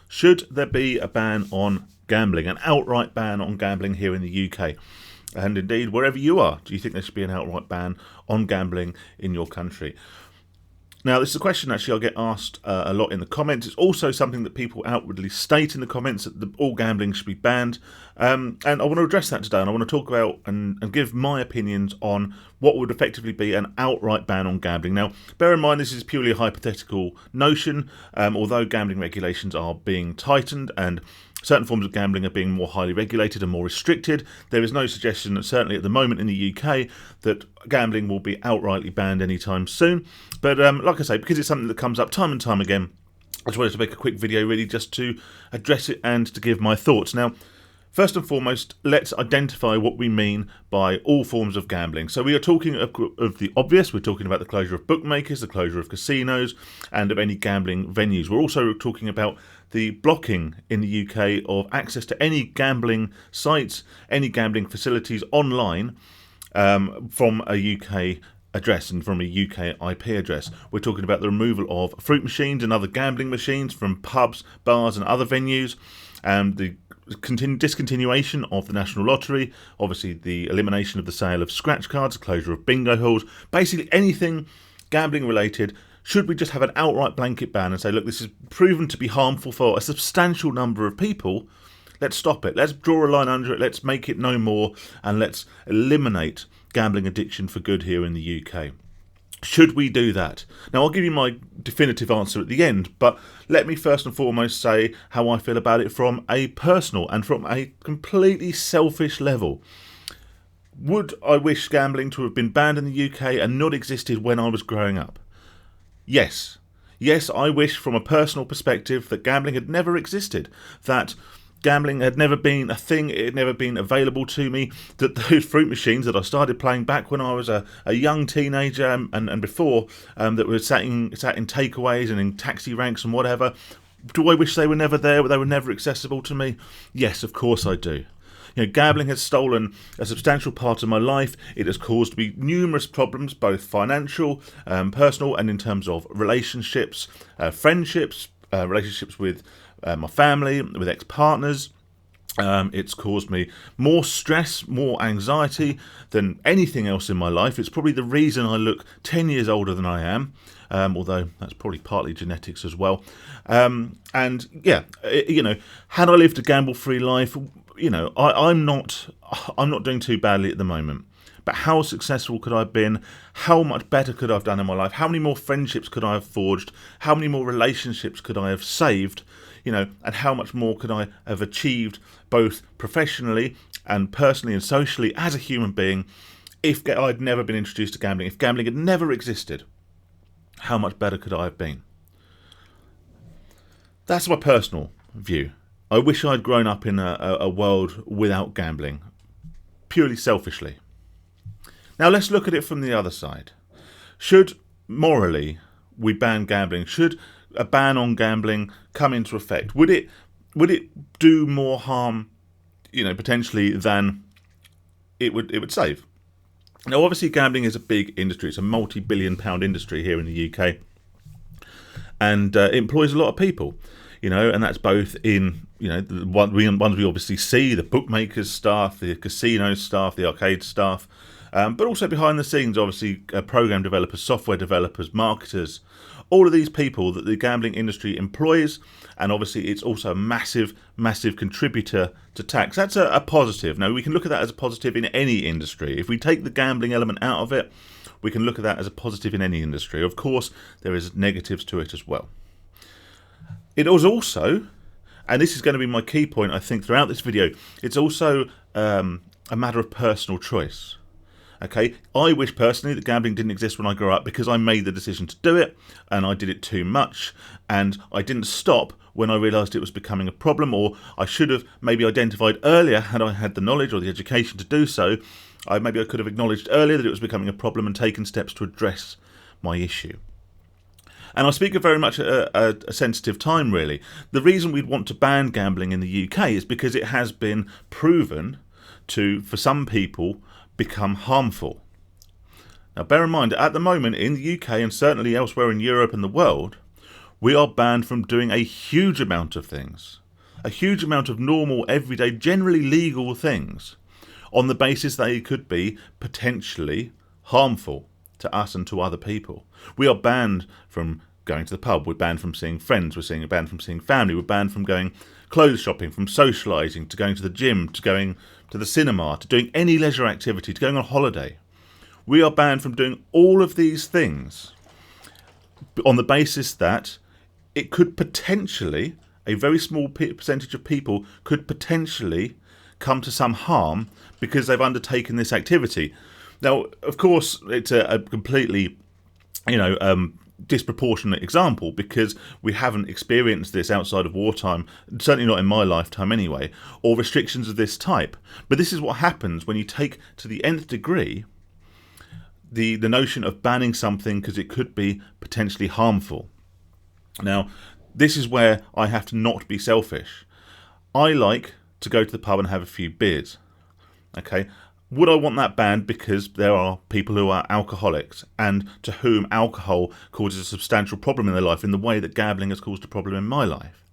Should there be a ban on gambling, an outright ban on gambling here in the UK? And indeed, wherever you are, do you think there should be an outright ban on gambling in your country? Now, this is a question actually I get asked a lot in the comments. It's also something that people outwardly state in the comments, that all gambling should be banned. And I want to address that today, and I want to talk about and give my opinions on what would effectively be an outright ban on gambling. Now, bear in mind this is purely a hypothetical notion, although gambling regulations are being tightened and certain forms of gambling are being more highly regulated and more restricted. There is no suggestion that certainly at the moment in the UK that gambling will be outrightly banned anytime soon. But like I say, because it's something that comes up time and time again, I just wanted to make a quick video really just to address it and to give my thoughts. Now, first and foremost, let's identify what we mean by all forms of gambling. So we are talking of the obvious. We're talking about the closure of bookmakers, the closure of casinos, and of any gambling venues. We're also talking about the blocking in the UK of access to any gambling sites, any gambling facilities online from a UK address and from a UK IP address. We're talking about the removal of fruit machines and other gambling machines from pubs, bars and other venues, and the discontinuation of the National Lottery, obviously the elimination of the sale of scratch cards, the closure of bingo halls, basically anything gambling related. Should we just have an outright blanket ban and say, look, this is proven to be harmful for a substantial number of people, let's stop it, let's draw a line under it, let's make it no more, and let's eliminate gambling addiction for good here in the UK. Should we do that? Now, I'll give you my definitive answer at the end, but let me first and foremost say how I feel about it from a personal and from a completely selfish level. Would I wish gambling to have been banned in the UK and not existed when I was growing up? Yes. Yes, I wish from a personal perspective that gambling had never existed, that gambling had never been a thing, it had never been available to me, that those fruit machines that I started playing back when I was a young teenager and before, that were sat in takeaways and in taxi ranks and whatever, do I wish they were never there, they were never accessible to me? Yes, of course I do. You know, gambling has stolen a substantial part of my life. It has caused me numerous problems, both financial, personal, and in terms of relationships, friendships, relationships with my family, with ex-partners. It's caused me more stress, more anxiety than anything else in my life. It's probably the reason I look 10 years older than I am, although that's probably partly genetics as well. And yeah, had I lived a gamble-free life, I'm not doing too badly at the moment. But how successful could I have been? How much better could I have done in my life? How many more friendships could I have forged? How many more relationships could I have saved? And how much more could I have achieved both professionally and personally and socially as a human being if I'd never been introduced to gambling, if gambling had never existed? How much better could I have been? That's my personal view. I wish I'd grown up in a world without gambling, purely selfishly. Now let's look at it from the other side. Should, morally, we ban gambling? Should a ban on gambling come into effect? Would it do more harm, potentially, than it would save? Now, obviously, gambling is a big industry. It's a multi-billion-pound industry here in the UK, and it employs a lot of people. And that's both in, the ones we obviously see, the bookmakers staff, the casino staff, the arcade staff, but also behind the scenes, obviously, program developers, software developers, marketers, all of these people that the gambling industry employs, and obviously it's also a massive, massive contributor to tax. That's a positive. Now, we can look at that as a positive in any industry. If we take the gambling element out of it, we can look at that as a positive in any industry. Of course, there is negatives to it as well. It was also, and this is going to be my key point, I think, throughout this video, it's also a matter of personal choice. Okay, I wish personally that gambling didn't exist when I grew up because I made the decision to do it and I did it too much, and I didn't stop when I realised it was becoming a problem, or I should have maybe identified earlier had I had the knowledge or the education to do so. Maybe I could have acknowledged earlier that it was becoming a problem and taken steps to address my issue. And I speak of very much a sensitive time, really. The reason we'd want to ban gambling in the UK is because it has been proven to, for some people, become harmful. Now, bear in mind, at the moment in the UK and certainly elsewhere in Europe and the world, We are banned from doing a huge amount of things, a huge amount of normal, everyday, generally legal things, on the basis that it could be potentially harmful to us and to other people. We are banned from going to the pub, we're banned from seeing friends, we're banned from seeing family, we're banned from going clothes shopping, from socialising, to going to the gym, to going to the cinema, to doing any leisure activity, to going on holiday. We are banned from doing all of these things on the basis that it could potentially, a very small percentage of people could potentially come to some harm because they've undertaken this activity. Now, of course, it's a completely, disproportionate example, because we haven't experienced this outside of wartime, certainly not in my lifetime anyway, or restrictions of this type. But this is what happens when you take to the nth degree the notion of banning something because it could be potentially harmful. Now, this is where I have to not be selfish. I like to go to the pub and have a few beers. Okay? Would I want that banned because there are people who are alcoholics and to whom alcohol causes a substantial problem in their life in the way that gambling has caused a problem in my life?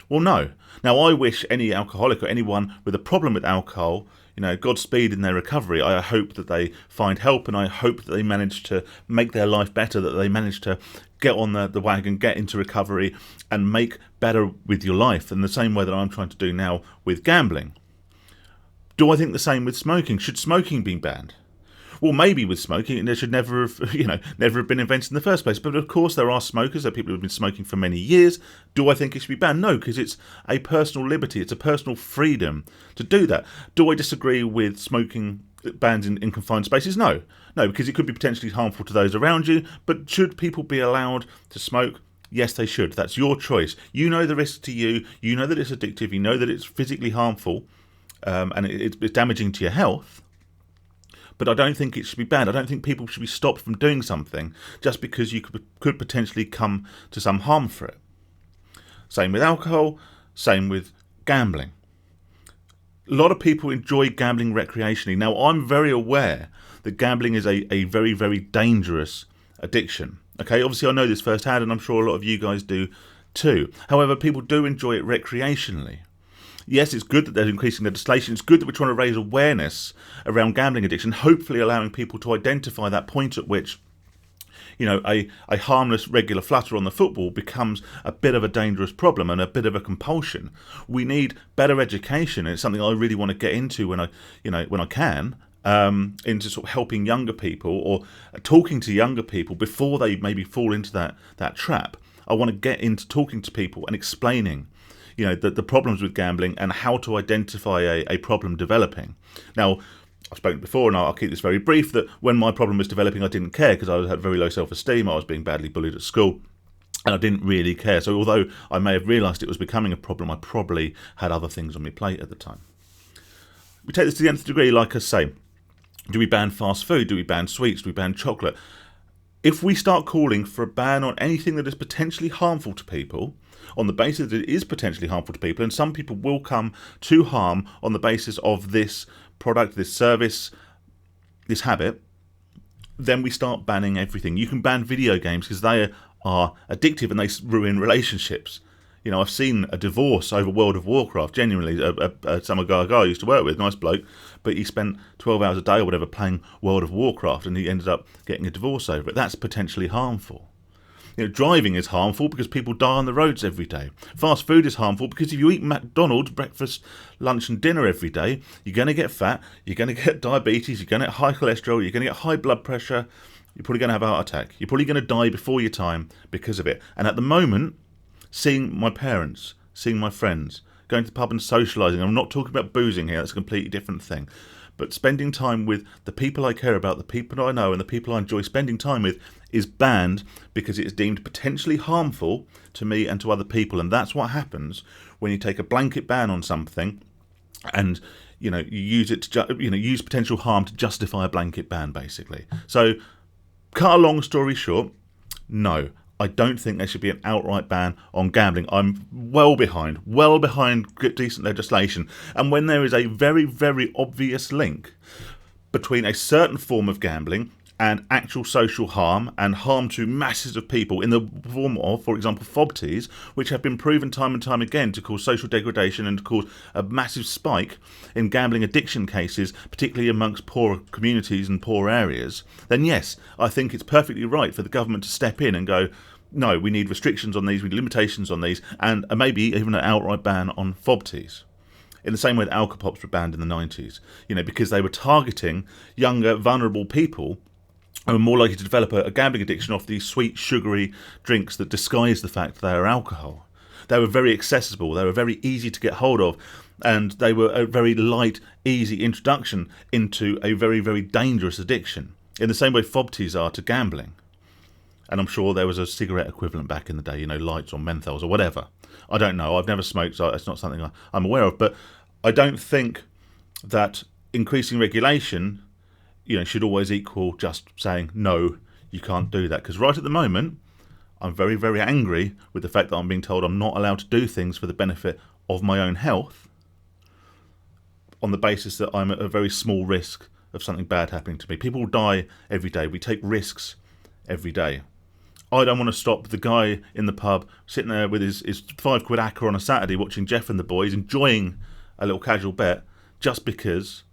Well, no. Now, I wish any alcoholic or anyone with a problem with alcohol, Godspeed in their recovery. I hope that they find help, and I hope that they manage to make their life better, that they manage to get on the wagon, get into recovery, and make better with your life in the same way that I'm trying to do now with gambling. Do I think the same with smoking? Should smoking be banned? Well, maybe with smoking, it should never have, never have been invented in the first place. But of course, there are smokers, there are people who have been smoking for many years. Do I think it should be banned? No, because it's a personal liberty, it's a personal freedom to do that. Do I disagree with smoking bans in confined spaces? No, because it could be potentially harmful to those around you. But should people be allowed to smoke? Yes, they should. That's your choice. You know the risk to you. You know that it's addictive. You know that it's physically harmful. And it's damaging to your health, but I don't think it should be banned. I don't think people should be stopped from doing something just because you could potentially come to some harm for it. Same with alcohol, same with gambling. A lot of people enjoy gambling recreationally. Now, I'm very aware that gambling is a very, very dangerous addiction. Okay, obviously I know this firsthand, and I'm sure a lot of you guys do too. However, people do enjoy it recreationally. Yes, it's good that they're increasing legislation. It's good that we're trying to raise awareness around gambling addiction, hopefully allowing people to identify that point at which, a harmless regular flutter on the football becomes a bit of a dangerous problem and a bit of a compulsion. We need better education, and it's something I really want to get into when I can, into sort of helping younger people or talking to younger people before they maybe fall into that trap. I want to get into talking to people and explaining the problems with gambling and how to identify a problem developing. Now, I've spoken before, and I'll keep this very brief, that when my problem was developing, I didn't care because I had very low self-esteem, I was being badly bullied at school, and I didn't really care. So although I may have realised it was becoming a problem, I probably had other things on my plate at the time. We take this to the nth degree, like I say. Do we ban fast food? Do we ban sweets? Do we ban chocolate? If we start calling for a ban on anything that is potentially harmful to people, on the basis that it is potentially harmful to people, and some people will come to harm on the basis of this product, this service, this habit, then we start banning everything. You can ban video games because they are addictive and they ruin relationships. I've seen a divorce over World of Warcraft, genuinely. Some guy I used to work with, nice bloke, but he spent 12 hours a day or whatever playing World of Warcraft, and he ended up getting a divorce over it. That's potentially harmful. Driving is harmful because people die on the roads every day. Fast food is harmful because if you eat McDonald's breakfast, lunch and dinner every day, you're going to get fat, you're going to get diabetes, you're going to get high cholesterol, you're going to get high blood pressure, you're probably going to have a heart attack. You're probably going to die before your time because of it. And at the moment, seeing my parents, seeing my friends, going to the pub and socialising, I'm not talking about boozing here, that's a completely different thing. But spending time with the people I care about, the people I know and the people I enjoy spending time with is banned because it is deemed potentially harmful to me and to other people. And that's what happens when you take a blanket ban on something and you use it to use potential harm to justify a blanket ban, basically. So, cut a long story short, no, I don't think there should be an outright ban on gambling. I'm well behind decent legislation. And when there is a very, very obvious link between a certain form of gambling and actual social harm and harm to masses of people in the form of, for example, FOBTs, which have been proven time and time again to cause social degradation and to cause a massive spike in gambling addiction cases, particularly amongst poor communities and poor areas, then yes, I think it's perfectly right for the government to step in and go, no, we need restrictions on these, we need limitations on these, and maybe even an outright ban on FOBTs. In the same way that alcopops were banned in the 90s, because they were targeting younger, vulnerable people who are more likely to develop a gambling addiction off these sweet, sugary drinks that disguise the fact that they are alcohol. They were very accessible, they were very easy to get hold of, and they were a very light, easy introduction into a very, very dangerous addiction, in the same way FOBTs are to gambling. And I'm sure there was a cigarette equivalent back in the day, lights or menthols or whatever. I don't know, I've never smoked, so it's not something I'm aware of, but I don't think that increasing regulation should always equal just saying, no, you can't do that. Because right at the moment, I'm very, very angry with the fact that I'm being told I'm not allowed to do things for the benefit of my own health on the basis that I'm at a very small risk of something bad happening to me. People die every day. We take risks every day. I don't want to stop the guy in the pub sitting there with his £5 acca on a Saturday watching Jeff and the boys, enjoying a little casual bet, just because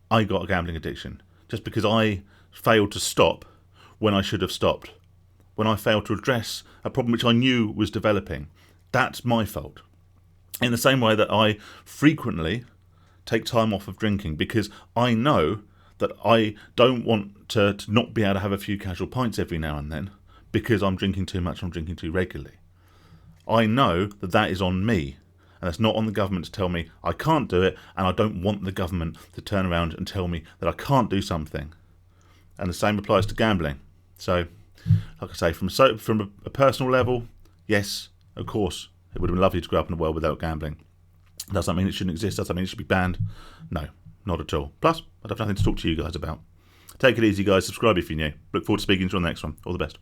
I got a gambling addiction. Just because I failed to stop when I should have stopped. When I failed to address a problem which I knew was developing. That's my fault. In the same way that I frequently take time off of drinking because I know that I don't want to not be able to have a few casual pints every now and then because I'm drinking too much, I'm drinking too regularly. I know that that is on me. And it's not on the government to tell me I can't do it, and I don't want the government to turn around and tell me that I can't do something. And the same applies to gambling. So, like I say, from a personal level, yes, of course, it would have been lovely to grow up in a world without gambling. Does that mean it shouldn't exist? Does that mean it should be banned? No, not at all. Plus, I'd have nothing to talk to you guys about. Take it easy, guys. Subscribe if you're new. Look forward to speaking to you on the next one. All the best.